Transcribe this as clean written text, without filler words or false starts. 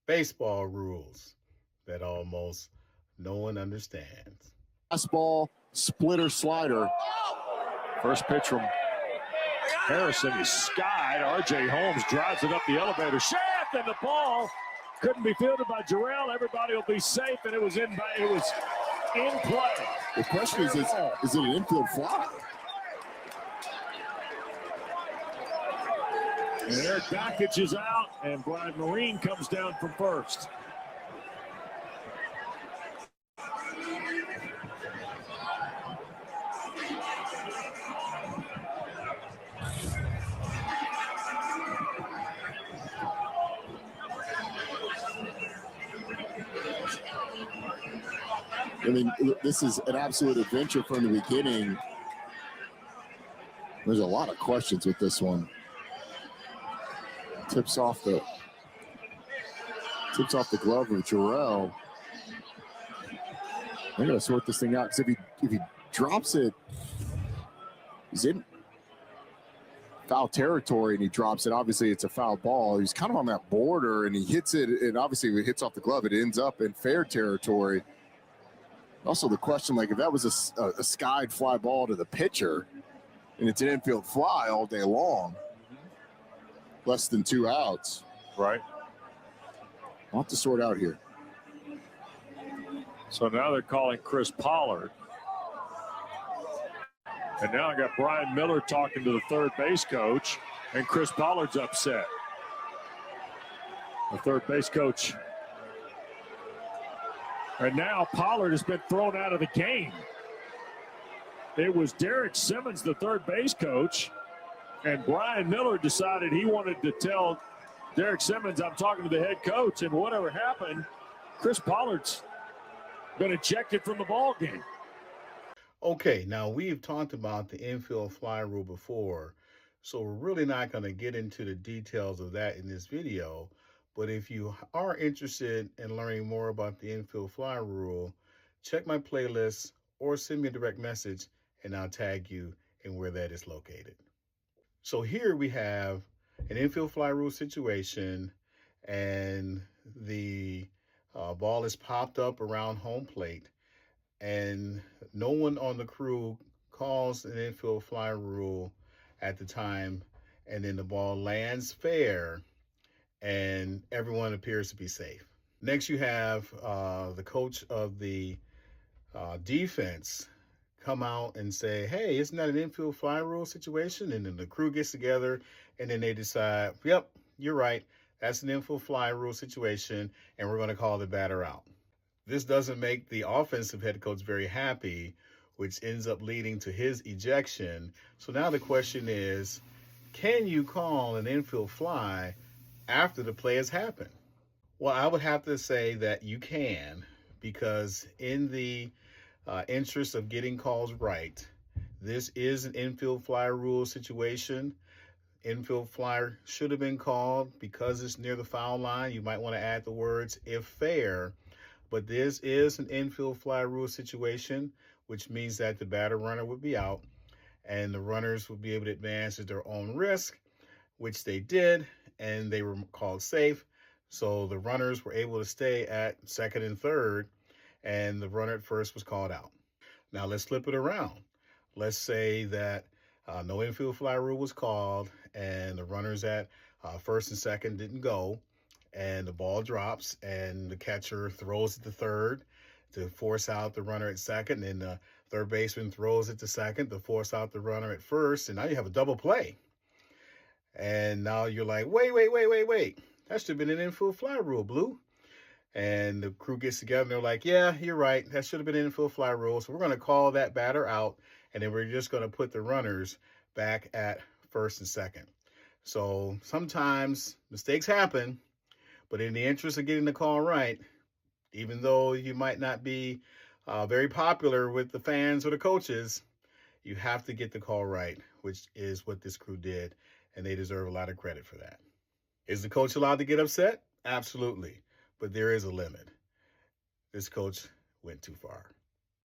Baseball rules that almost no one understands. Fastball, splitter, slider. First pitch from Harrison is skied. R.J. Holmes drives it up the elevator shaft, and the ball couldn't be fielded by Jarrell. Everybody will be safe, and it was in play. The question is it an infield fly? And Eric Backage is out, and Brian Marine comes down from first. I mean, this is an absolute adventure from the beginning. There's a lot of questions with this one. Tips off the glove of Jarrell. They're gonna sort this thing out because if he drops it, he's in foul territory and he drops it. Obviously, it's a foul ball. He's kind of on that border and he hits it, and obviously, if it hits off the glove, it ends up in fair territory. Also, the question, like, if that was a skied fly ball to the pitcher and it's an infield fly all day long, less than 2 outs. Right. A lot to sort out here. So now they're calling Chris Pollard. And now I got Brian Miller talking to the third base coach, and Chris Pollard's upset. The third base coach. And now Pollard has been thrown out of the game. It was Derek Simmons, the third base coach, and Brian Miller decided he wanted to tell Derek Simmons, I'm talking to the head coach, and whatever happened, Chris Pollard's been ejected from the ball game. Okay, now we've talked about the infield fly rule before, so we're really not going to get into the details of that in this video. But if you are interested in learning more about the infield fly rule, check my playlist or send me a direct message and I'll tag you in where that is located. So here we have an infield fly rule situation, and the ball is popped up around home plate, and no one on the crew calls an infield fly rule at the time, and then the ball lands fair and everyone appears to be safe. Next, you have the coach of the defense come out and say, hey, isn't that an infield fly rule situation? And then the crew gets together and then they decide, yep, you're right. That's an infield fly rule situation, and we're going to call the batter out. This doesn't make the offensive head coach very happy, which ends up leading to his ejection. So now the question is, can you call an infield fly after the play has happened? Well, I would have to say that you can, because in the interest of getting calls right, this is an infield fly rule situation. Infield fly should have been called because it's near the foul line. You might want to add the words if fair, but this is an infield fly rule situation, which means that the batter runner would be out and the runners would be able to advance at their own risk, which they did, and they were called safe. So the runners were able to stay at second and third, and the runner at first was called out. Now let's flip it around. Let's say that no infield fly rule was called, and the runners at first and second didn't go, and the ball drops, and the catcher throws it to third to force out the runner at second, and the third baseman throws it to second to force out the runner at first, and now you have a double play. And now you're like, wait. That should have been an infield fly rule, Blue. And the crew gets together and they're like, yeah, you're right. That should have been an infield fly rule. So we're going to call that batter out, and then we're just going to put the runners back at first and second. So sometimes mistakes happen, but in the interest of getting the call right, even though you might not be very popular with the fans or the coaches, you have to get the call right, which is what this crew did, and they deserve a lot of credit for that. Is the coach allowed to get upset? Absolutely, but there is a limit. This coach went too far.